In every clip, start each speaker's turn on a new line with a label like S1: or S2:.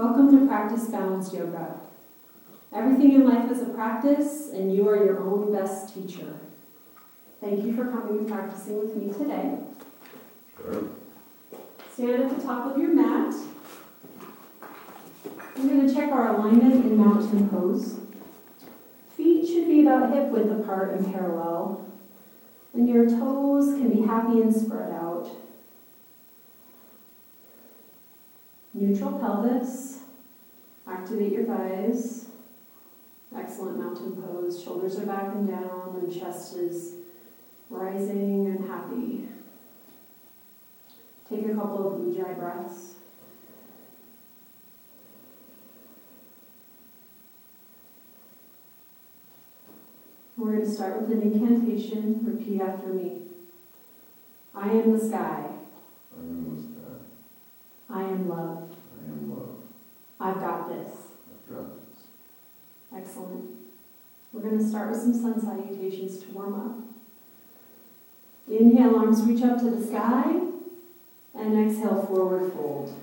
S1: Welcome to Practice Balanced Yoga. Everything in life is a practice, and you are your own best teacher. Thank you for coming and practicing with me today.
S2: Sure.
S1: Stand at the top of your mat. We're going to check our alignment in mountain pose. Feet should be about hip width apart and parallel, and your toes can be happy and spread out. Neutral pelvis. Activate your thighs. Excellent mountain pose. Shoulders are back and down, and chest is rising and happy. Take a couple of ujjayi breaths. We're going to start with an incantation. Repeat after me. I am the sky.
S2: I am the sky.
S1: I am love.
S2: I am love.
S1: I've got this.
S2: I've got this.
S1: Excellent. We're going to start with some sun salutations to warm up. Inhale, arms reach up to the sky, and exhale, forward fold.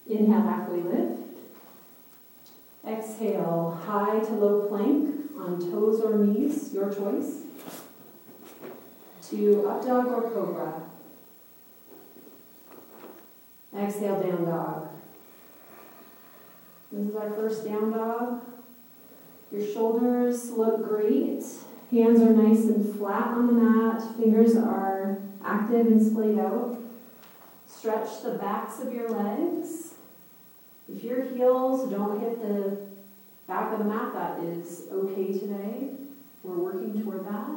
S1: Inhale, halfway lift. Exhale, high to low plank on toes or knees, your choice. To up dog or cobra. Exhale, down dog. This is our first down dog. Your shoulders look great. Hands are nice and flat on the mat. Fingers are active and splayed out. Stretch the backs of your legs. If your heels don't hit the back of the mat, that is okay today. We're working toward that.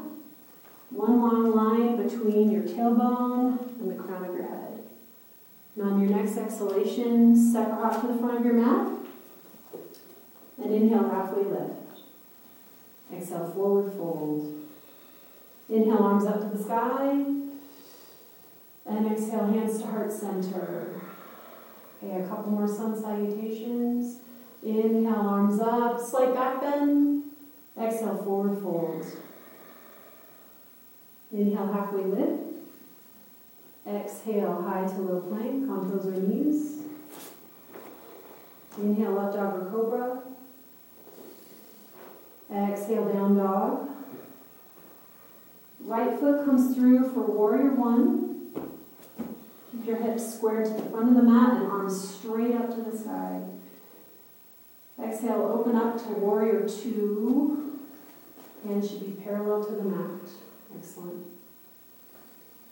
S1: One long line between your tailbone and the crown of your head. And on your next exhalation, step out to the front of your mat. And inhale, halfway lift. Exhale, forward fold. Inhale, arms up to the sky. And exhale, hands to heart center. Okay, a couple more sun salutations. Inhale, arms up, slight back bend. Exhale, forward fold. Inhale, halfway lift. Exhale, high to low plank on toes or knees. Inhale, up dog or cobra. Exhale, down dog. Right foot comes through for warrior one. Keep your hips square to the front of the mat and arms straight up to the sky. Exhale, open up to warrior two. Hands should be parallel to the mat. Excellent.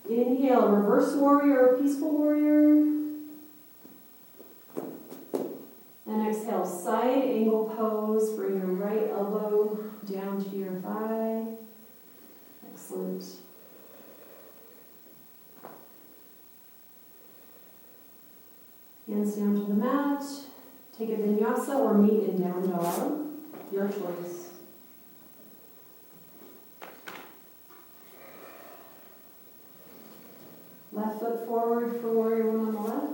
S1: Inhale, reverse warrior or peaceful warrior. And exhale, side angle pose. Bring your right elbow down to your thigh. Excellent. Hands down to the mat. Take a vinyasa or meet in down dog. Your choice. Left foot forward for warrior one on the left.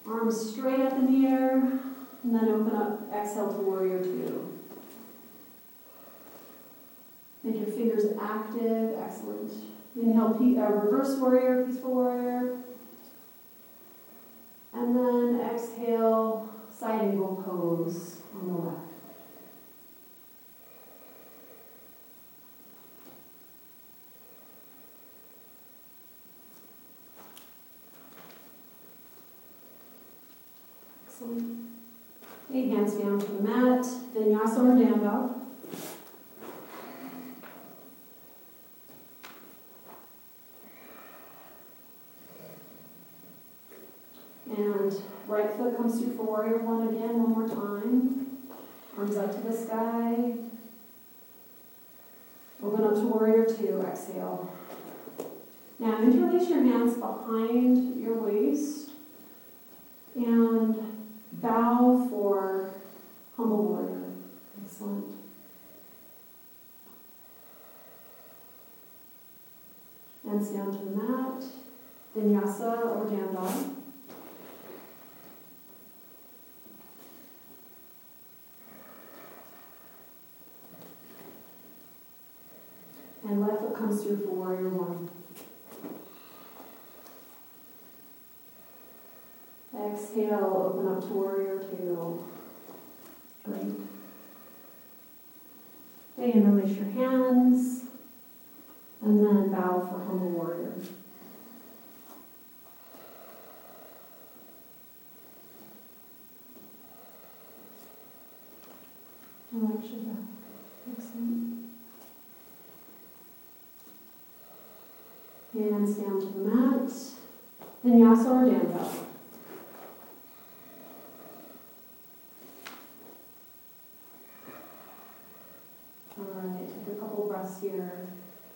S1: Arms straight up in the air, and then open up, exhale to warrior two. Make your fingers active, excellent. Inhale, reverse warrior, peaceful warrior. And then exhale, side angle pose on the left. Excellent. Okay, hands down to the mat, vinyasa or down dog. And right foot comes through for warrior one again, one more time. Arms up to the sky. Open up to warrior two, exhale. Now interlace your hands behind your waist and bow for humble warrior. Excellent. Hands down to the mat. Vinyasa or down dog. And left foot comes through for warrior one. Exhale, open up to warrior two. Great. Okay, and release your hands. And then bow for humble warrior. Relax your breath. Excellent. Hands down to the mat. Vinyasa or down dog. Alright, take a couple breaths here.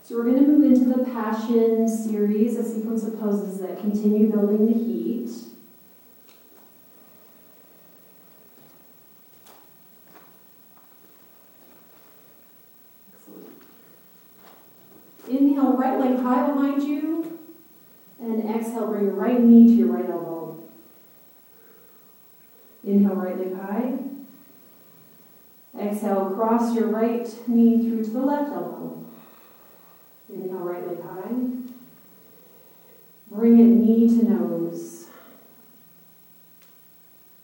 S1: So we're going to move into the Passion series, a sequence of poses that continue building the heat. Excellent. Inhale, right leg high behind you. And exhale, bring your right knee to your right elbow. Inhale, right leg high. Exhale, cross your right knee through to the left elbow. Inhale, right leg high. Bring it knee to nose.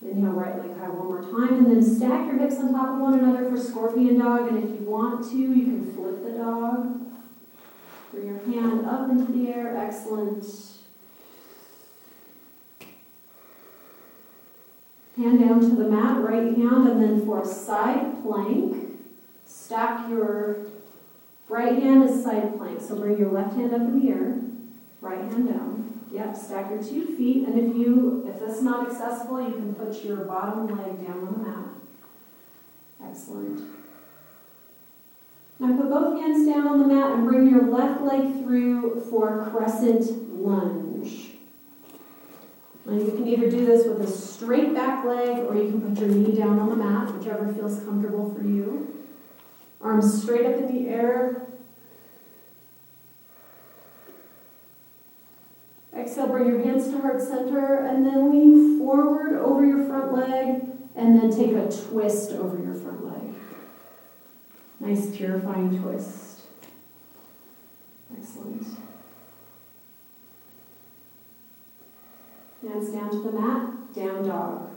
S1: Inhale, right leg high one more time, and then stack your hips on top of one another for scorpion dog. And if you want to, you can flip the dog. Bring your hand up into the air. Excellent. Hand down to the mat, right hand, and then for a side plank, stack your right hand as side plank. So bring your left hand up in the air, right hand down. Yep, stack your 2 feet, and if that's not accessible, you can put your bottom leg down on the mat. Excellent. Now put both hands down on the mat and bring your left leg through for crescent lunge. And you can either do this with a straight back leg or you can put your knee down on the mat, whichever feels comfortable for you. Arms straight up in the air. Exhale, bring your hands to heart center and then lean forward over your front leg and then take a twist over your front leg. Nice purifying twist. Excellent. Hands down to the mat, down dog.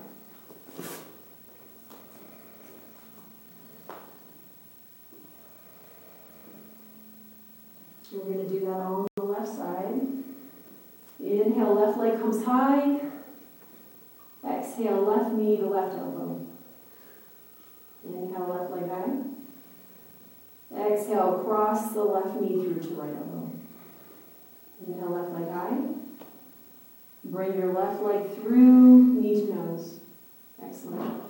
S1: We're going to do that all on the left side. Inhale, left leg comes high. Exhale, left knee to left elbow. Inhale, left leg high. Exhale, cross the left knee through to right elbow. Inhale, left leg high. Bring your left leg through, knee to nose. Excellent.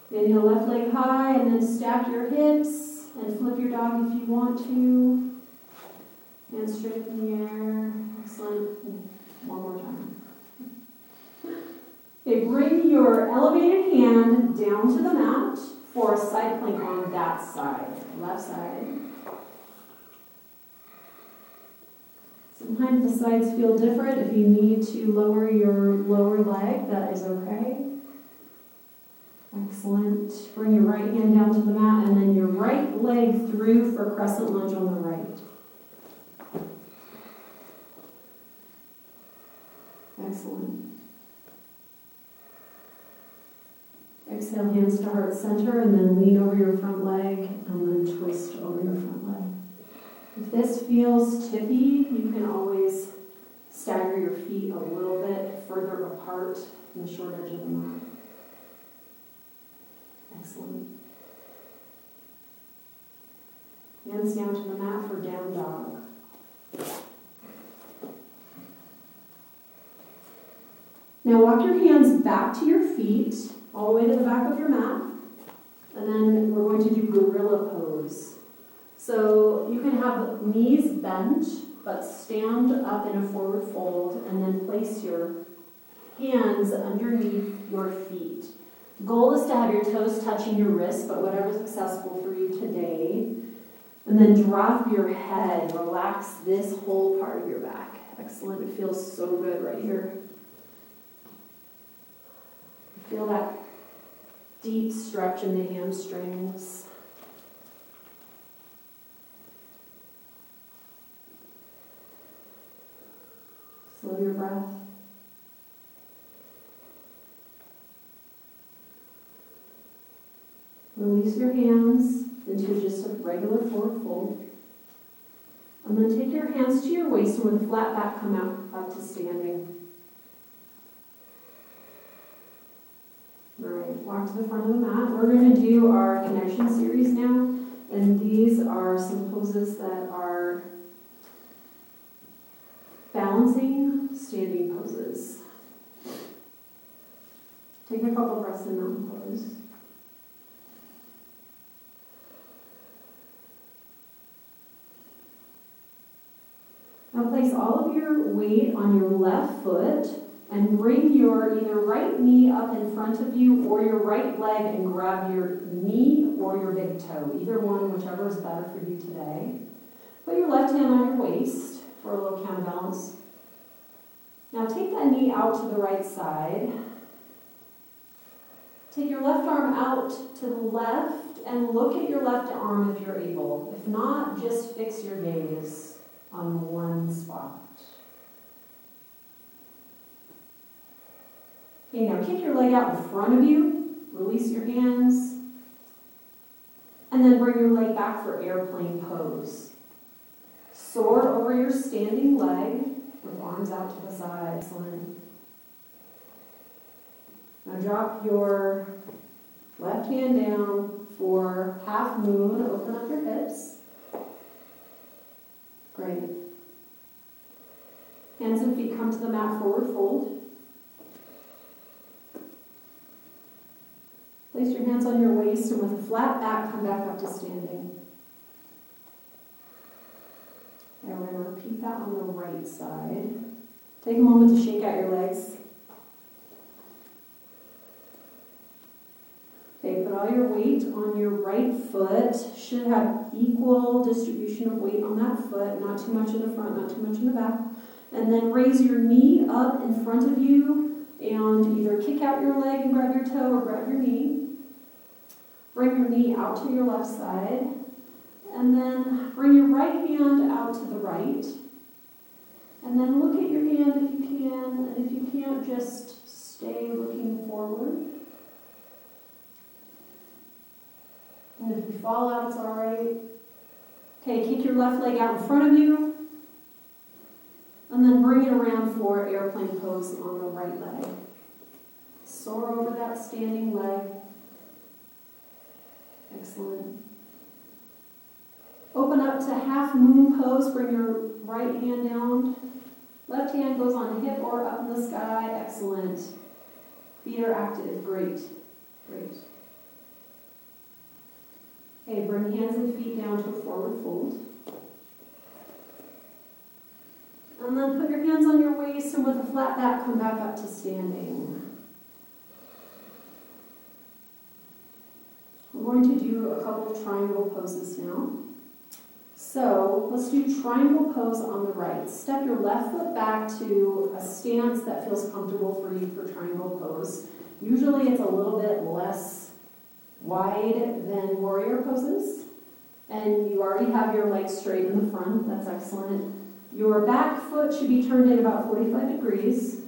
S1: Inhale, left leg high, and then stack your hips and flip your dog if you want to. Hands straight up in the air. Excellent. One more time. Okay, bring your elevated hand down to the mat for a side plank on that side. Left side. Sometimes the sides feel different. If you need to lower your lower leg, that is okay. Excellent. Bring your right hand down to the mat and then your right leg through for crescent lunge on the right. Excellent. Exhale, hands to heart center and then lean over your front leg and then twist over your front leg. If this feels tippy, you can always stagger your feet a little bit further apart from the short edge of the mat. Excellent. Hands down to the mat for down dog. Now walk your hands back to your feet, all the way to the back of your mat, and then we're going to do gorilla pose. So you can have knees bent, but stand up in a forward fold and then place your hands underneath your feet. Goal is to have your toes touching your wrists, but whatever's accessible for you today. And then drop your head, relax this whole part of your back. Excellent, it feels so good right here. Feel that deep stretch in the hamstrings. Slow your breath. Release your hands into just a regular forward fold. And then take your hands to your waist and with a flat back come out up to standing. All right, walk to the front of the mat. We're going to do our connection series now. And these are some poses that are balancing standing poses. Take a couple breaths in mountain pose. Now place all of your weight on your left foot and bring your either right knee up in front of you or your right leg and grab your knee or your big toe, either one, whichever is better for you today. Put your left hand on your waist for a little counterbalance. Now take that knee out to the right side. Take your left arm out to the left and look at your left arm if you're able. If not, just fix your gaze on one spot. Okay, now kick your leg out in front of you, release your hands, and then bring your leg back for airplane pose. Soar over your standing leg with arms out to the side. Excellent. Now drop your left hand down for half moon. Open up your hips. Great. Hands and feet come to the mat, forward fold. Place your hands on your waist and with a flat back, come back up to standing. And we're going to repeat that on the right side. Take a moment to shake out your legs. Okay, put all your weight on your right foot. Should have equal distribution of weight on that foot, not too much in the front, not too much in the back. And then raise your knee up in front of you and either kick out your leg and grab your toe or grab your knee. Bring your knee out to your left side. And then bring your right hand out to the right. And then look at your hand if you can. And if you can't, just stay looking forward. And if you fall out, it's all right. Okay, kick your left leg out in front of you. And then bring it around for airplane pose on the right leg. Soar over that standing leg. Excellent. Open up to half moon pose. Bring your right hand down. Left hand goes on hip or up in the sky. Excellent. Feet are active. Great. Great. Okay, bring hands and feet down to a forward fold. And then put your hands on your waist and with a flat back, come back up to standing. We're going to do a couple of triangle poses now. So let's do triangle pose on the right. Step your left foot back to a stance that feels comfortable for you for triangle pose. Usually it's a little bit less wide than warrior poses. And you already have your legs straight in the front. That's excellent. Your back foot should be turned in about 45 degrees.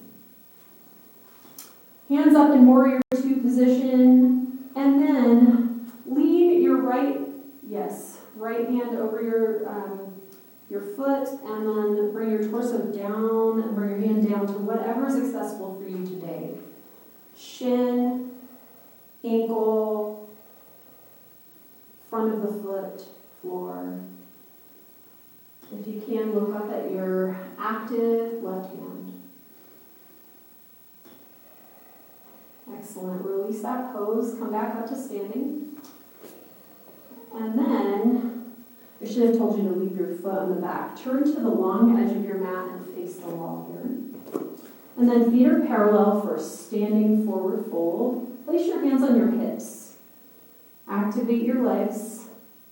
S1: Hands up in warrior two position. And then lean your right hand over your foot, and then bring your torso down and bring your hand down to whatever is accessible for you today. Shin, ankle, front of the foot, floor. If you can, look up at your active left hand. Excellent. Release that pose. Come back up to standing. And then, I should have told you to leave your foot on the back. Turn to the long edge of your mat and face the wall here. And then feet are parallel for standing forward fold. Place your hands on your hips. Activate your legs.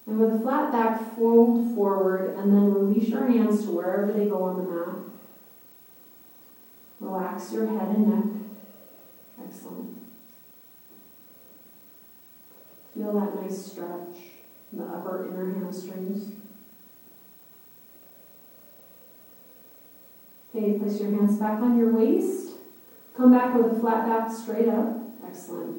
S1: And with a flat back, fold forward, and then release your hands to wherever they go on the mat. Relax your head and neck. Excellent. Feel that nice stretch in the upper inner hamstrings. Okay, place your hands back on your waist. Come back with a flat back straight up. Excellent.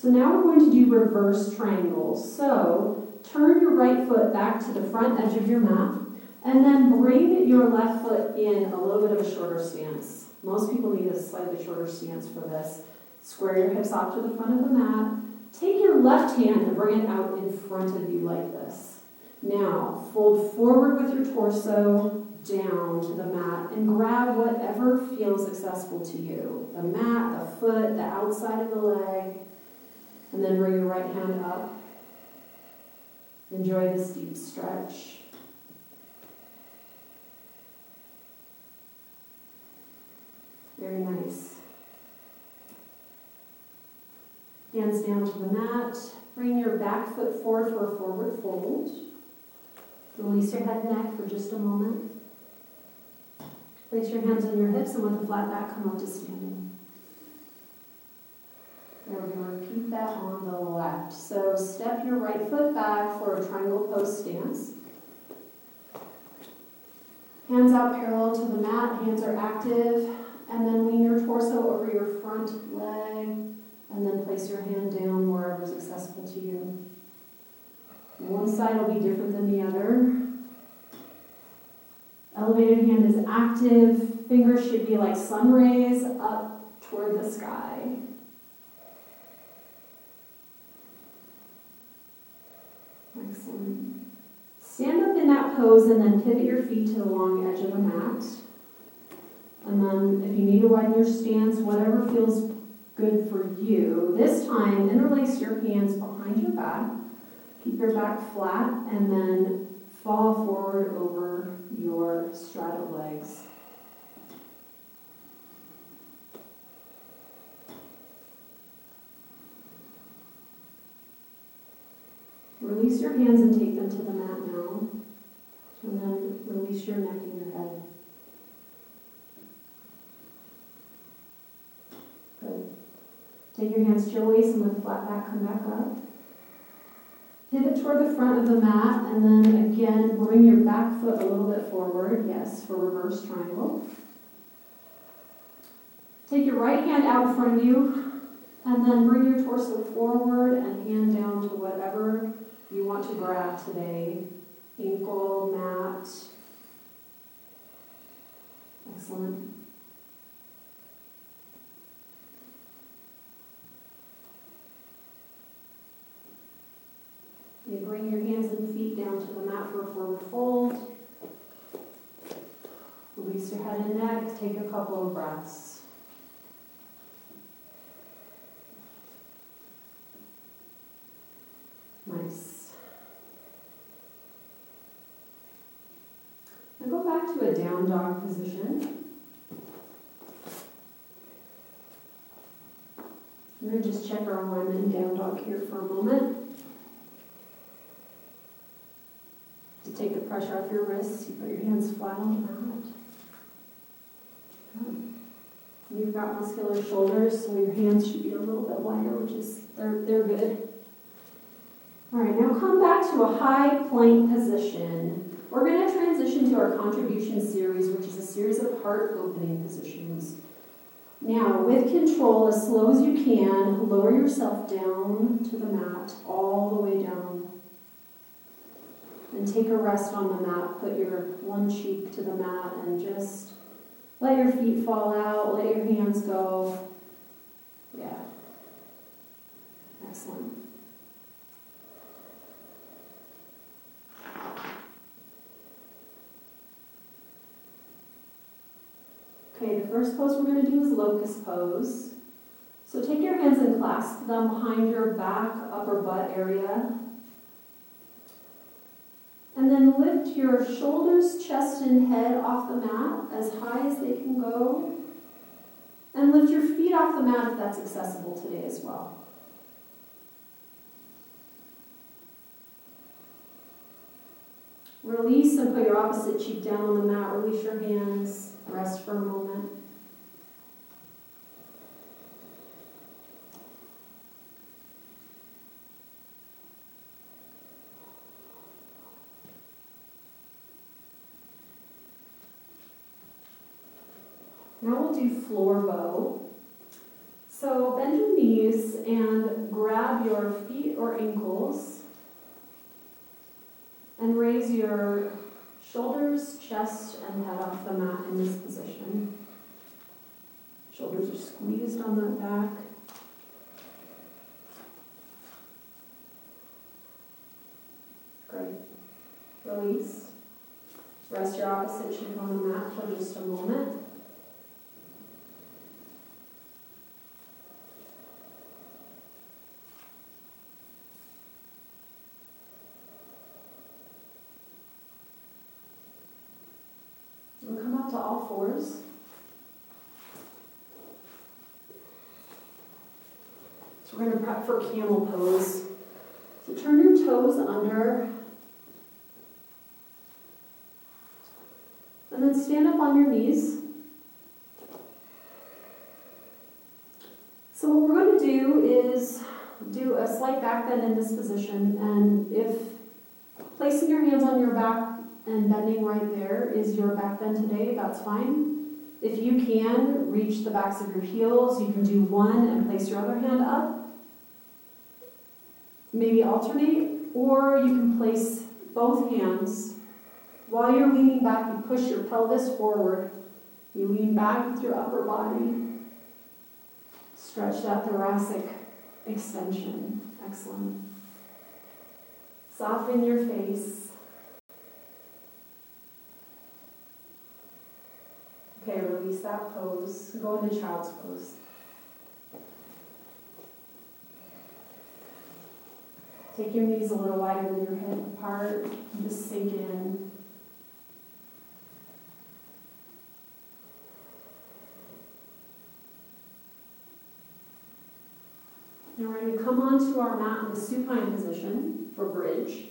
S1: So now we're going to do reverse triangles. So turn your right foot back to the front edge of your mat, and then bring your left foot in a little bit of a shorter stance. Most people need a slightly shorter stance for this. Square your hips off to the front of the mat. Take your left hand and bring it out in front of you like this. Now, fold forward with your torso down to the mat and grab whatever feels accessible to you. The mat, the foot, the outside of the leg. And then bring your right hand up. Enjoy this deep stretch. Very nice. Hands down to the mat. Bring your back foot forward for a forward fold. Release your head and neck for just a moment. Place your hands on your hips and with a flat back, come up to standing. There we go. Repeat that on the left. So step your right foot back for a triangle pose stance. Hands out parallel to the mat. Hands are active. And then lean your torso over your front leg. And then place your hand down wherever is accessible to you. One side will be different than the other. Elevated hand is active. Fingers should be like sun rays up toward the sky. Excellent. Stand up in that pose and then pivot your feet to the long edge of the mat. And then if you need to widen your stance, whatever feels good for you. This time, interlace your hands behind your back. Keep your back flat and then fall forward over your straddled legs. Release your hands and take them to the mat now. And then release your neck and your head. Good. Take your hands to your waist and with a flat back, come back up. Pivot toward the front of the mat and then again bring your back foot a little bit forward. Yes, for reverse triangle. Take your right hand out in front of you and then bring your torso forward and hand down to whatever you want to grab today. Ankle, mat. Excellent. You bring your hands and feet down to the mat for a forward fold. Release your head and neck. Take a couple of breaths. Nice. Now go back to a down dog position. I'm going to just check our alignment in down dog here for a moment. To take the pressure off your wrists, you put your hands flat on the mat. Good. You've got muscular shoulders, so your hands should be a little bit wider, which is, they're good. All right, now come back to a high plank position. We're going to transition to our contribution series, which is a series of heart opening positions. Now, with control, as slow as you can, lower yourself down to the mat, all the way down. And take a rest on the mat. Put your one cheek to the mat and just let your feet fall out, let your hands go. Yeah. Excellent. Okay, the first pose we're going to do is locust pose. So take your hands and clasp them behind your back, upper butt area. And then lift your shoulders, chest, and head off the mat as high as they can go. And lift your feet off the mat if that's accessible today as well. Release and put your opposite cheek down on the mat. Release your hands. Rest for a moment. Now we'll do floor bow. So bend your knees and grab your feet or ankles and raise your shoulders, chest, and head off the mat in this position. Shoulders are squeezed on that back. Great. Release. Rest your opposite cheek on the mat for just a moment. We'll come up to all fours. So we're going to prep for camel pose. So turn your toes under. And then stand up on your knees. So what we're going to do is do a slight back bend in this position. And if placing your hands on your back and bending right there is your back bend today, that's fine. If you can, reach the backs of your heels. You can do one and place your other hand up. Maybe alternate, or you can place both hands. While you're leaning back, you push your pelvis forward. You lean back with your upper body. Stretch that thoracic extension. Excellent. Soften your face. Okay, release that pose. Go into child's pose. Take your knees a little wider than your hip apart and just sink in. Now we're going to come onto our mat in the supine position for bridge.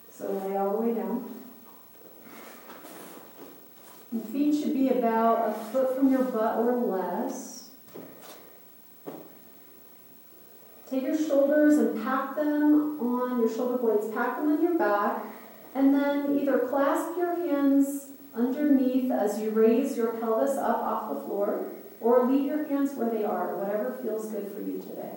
S1: So lay all the way down. Your feet should be about a foot from your butt or less. Take your shoulders and pack them on your shoulder blades, pack them on your back, and then either clasp your hands underneath as you raise your pelvis up off the floor, or leave your hands where they are, whatever feels good for you today.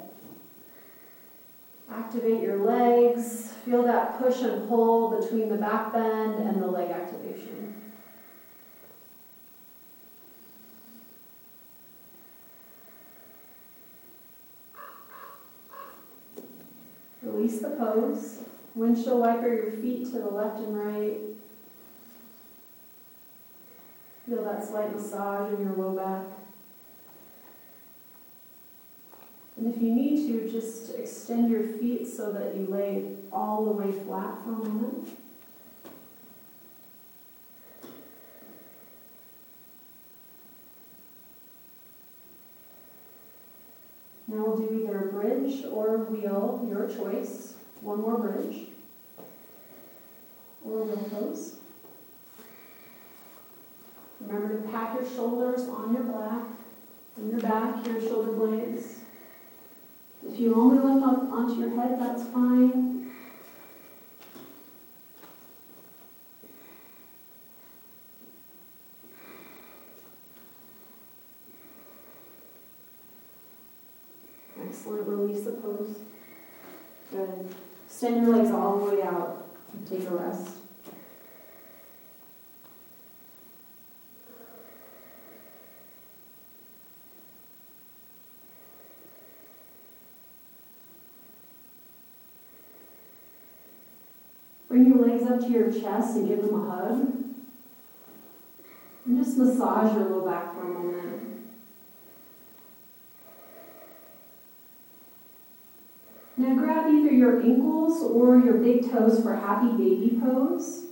S1: Activate your legs, feel that push and pull between the back bend and the leg activation. Release the pose. Windshield wiper your feet to the left and right. Feel that slight massage in your low back. And if you need to, just extend your feet so that you lay all the way flat for a moment. Now we'll do either a bridge or a wheel, your choice. One more bridge. Or a wheel pose. Remember to pack your shoulders on your back, your shoulder blades. If you only lift up onto your head, that's fine. Excellent. Release the pose. Good. Extend your legs all the way out and take a rest. Bring your legs up to your chest and give them a hug. And just massage your low back for a moment. Now grab either your ankles or your big toes for happy baby pose.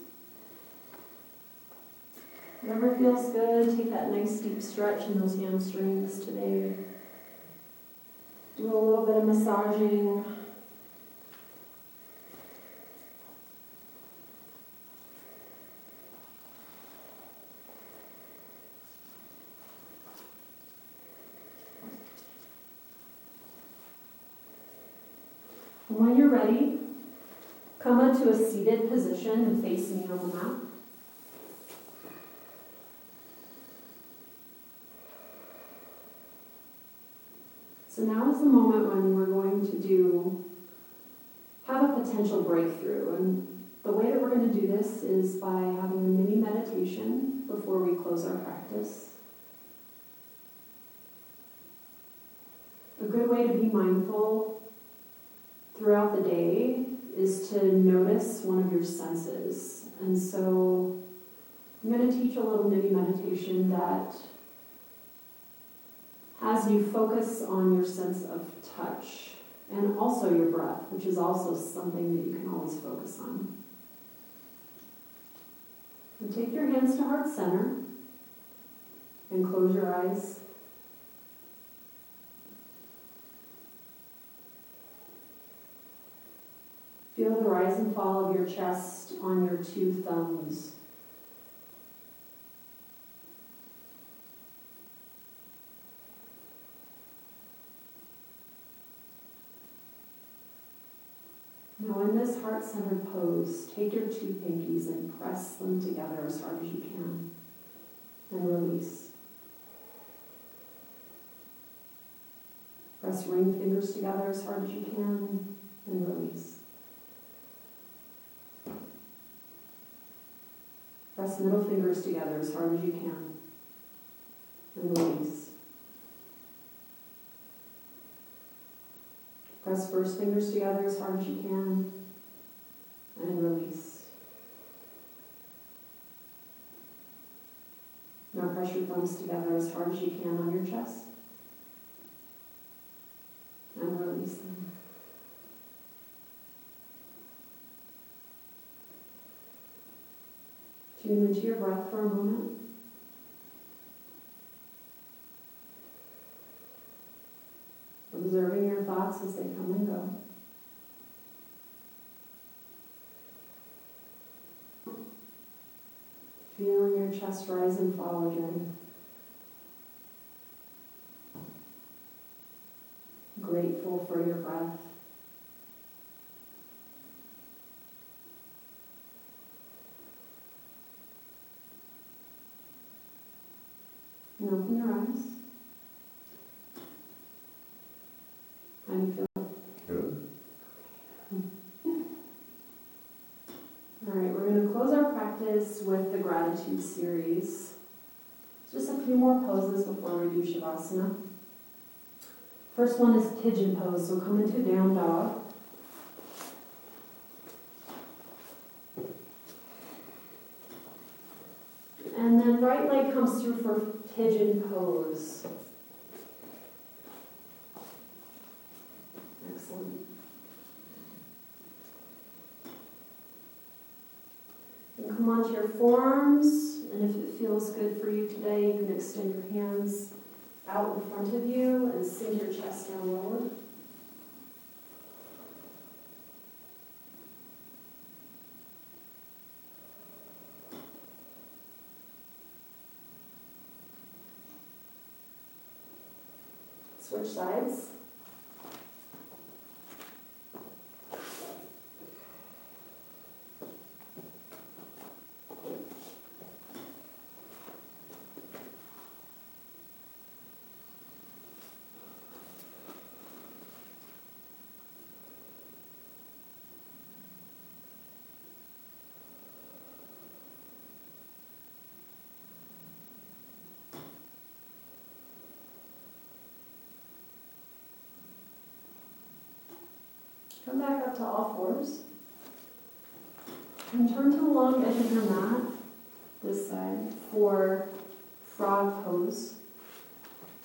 S1: Whatever feels good, take that nice deep stretch in those hamstrings today. Do a little bit of massaging. And when you're ready, Come into a seated position and face me on the mat. So now is the moment when we're going to have a potential breakthrough. And the way that we're going to do this is by having a mini meditation before we close our practice. A good way to be mindful throughout the day is to notice one of your senses. And so I'm going to teach a little mini meditation that has you focus on your sense of touch and also your breath, which is also something that you can always focus on. And take your hands to heart center and close your eyes. Feel the rise and fall of your chest on your two thumbs. Now in this heart-centered pose, take your two pinkies and press them together as hard as you can, and release. Press ring fingers together as hard as you can, and release. Press middle fingers together as hard as you can, and release. Press first fingers together as hard as you can, and release. Now press your thumbs together as hard as you can on your chest, and release them. Tune into your breath for a moment. Observing your thoughts as they come and go. Feeling your chest rise and fall again. Grateful for your breath. And open your eyes. How do you feel?
S2: Good.
S1: All right, we're going to close our practice with the gratitude series. Just a few more poses before we do Shavasana. First one is pigeon pose, so come into down dog. And then right leg comes through for pigeon pose. Excellent. And come onto your forearms, and if it feels good for you today, you can extend your hands out in front of you and sink your chest down lower. Switch sides. Come back up to all fours. And turn to the long edge of your mat, this side, for frog pose.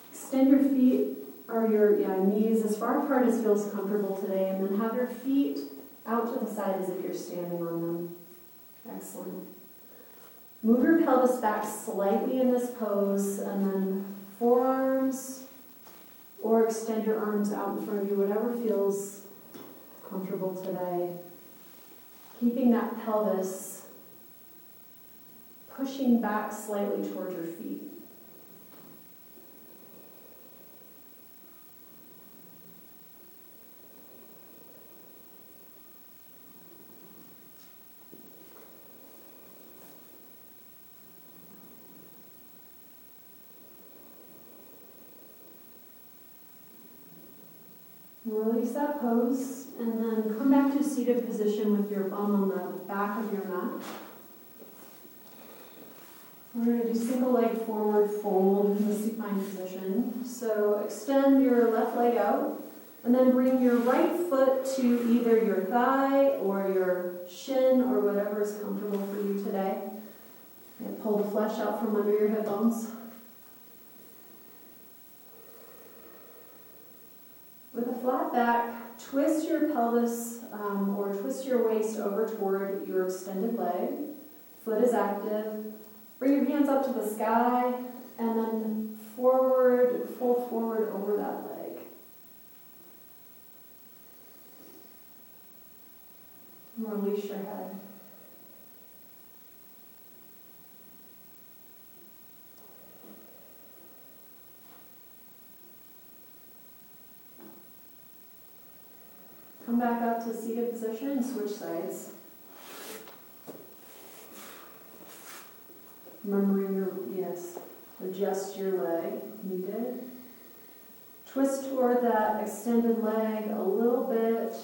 S1: Extend your feet or your knees as far apart as feels comfortable today, and then have your feet out to the side as if you're standing on them. Excellent. Move your pelvis back slightly in this pose, and then forearms, or extend your arms out in front of you, whatever feels comfortable today. Keeping that pelvis pushing back slightly towards your feet. Release that pose, and then come back to seated position with your bum on the back of your mat. We're going to do single leg forward fold in the supine position. So extend your left leg out, and then bring your right foot to either your thigh or your shin or whatever is comfortable for you today. And pull the flesh out from under your hip bones. With a flat back, twist your pelvis or twist your waist over toward your extended leg. Foot is active. Bring your hands up to the sky and then forward, fold forward over that leg. Release your head. Come back up to seated position and switch sides. Remembering adjust your leg if needed. Twist toward that extended leg a little bit.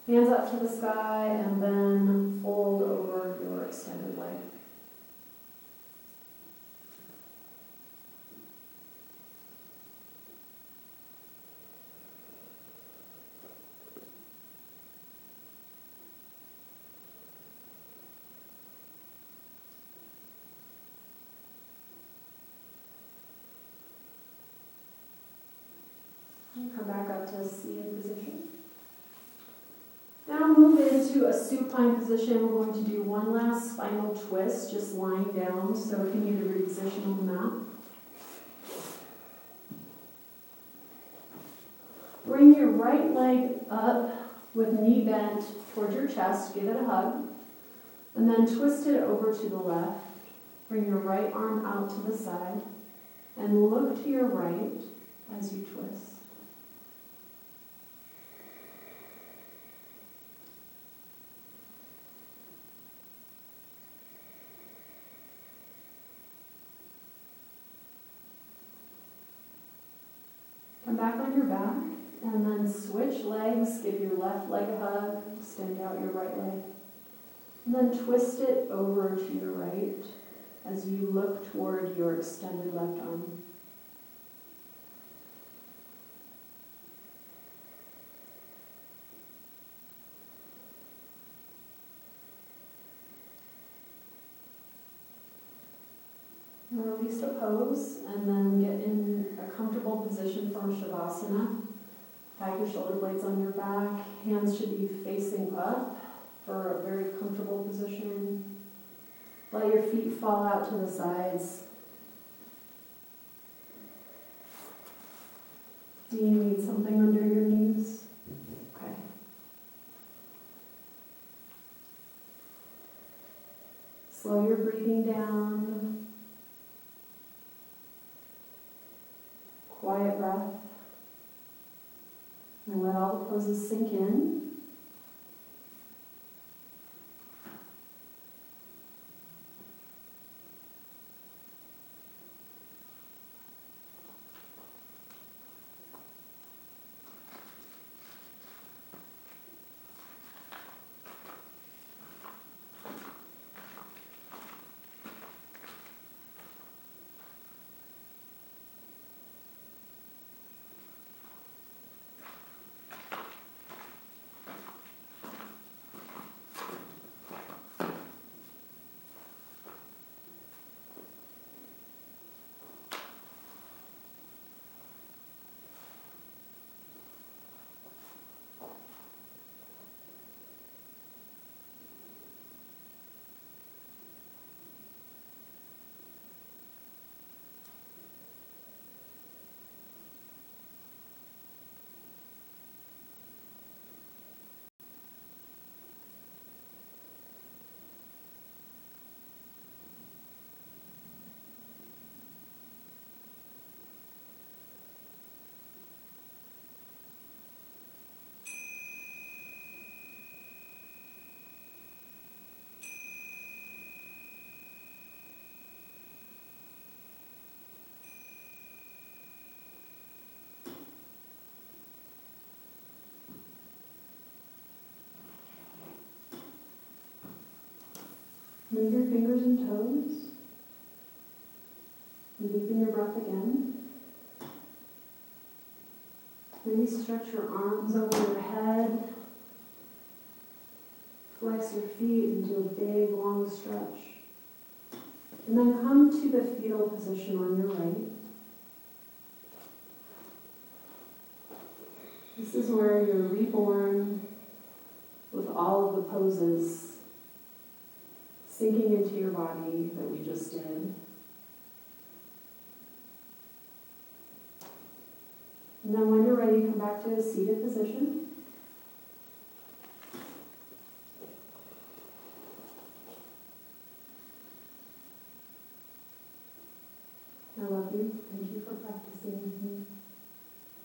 S1: Hands up to the sky and then fold over your extended leg. Come back up to seated position. Now move into a supine position. We're going to do one last spinal twist, just lying down, so if you need to reposition on the mat. Bring your right leg up with knee bent towards your chest, give it a hug, and then twist it over to the left. Bring your right arm out to the side, and look to your right as you twist. Come back on your back, and then switch legs. Give your left leg a hug, extend out your right leg. And then twist it over to your right as you look toward your extended left arm. Release the pose and then get in a comfortable position for Shavasana. Have your shoulder blades on your back. Hands should be facing up for a very comfortable position. Let your feet fall out to the sides. Do you need something under your knees? Okay. Slow your breathing down. Quiet breath. And let all the poses sink in. Move your fingers and toes. And deepen your breath again. Maybe stretch your arms over your head. Flex your feet and do a big long stretch. And then come to the fetal position on your right. This is where you're reborn with all of the poses sinking into your body that we just did. And then when you're ready, come back to a seated position. I love you. Thank you for practicing with me.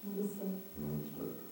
S1: Namaste.
S2: Namaste.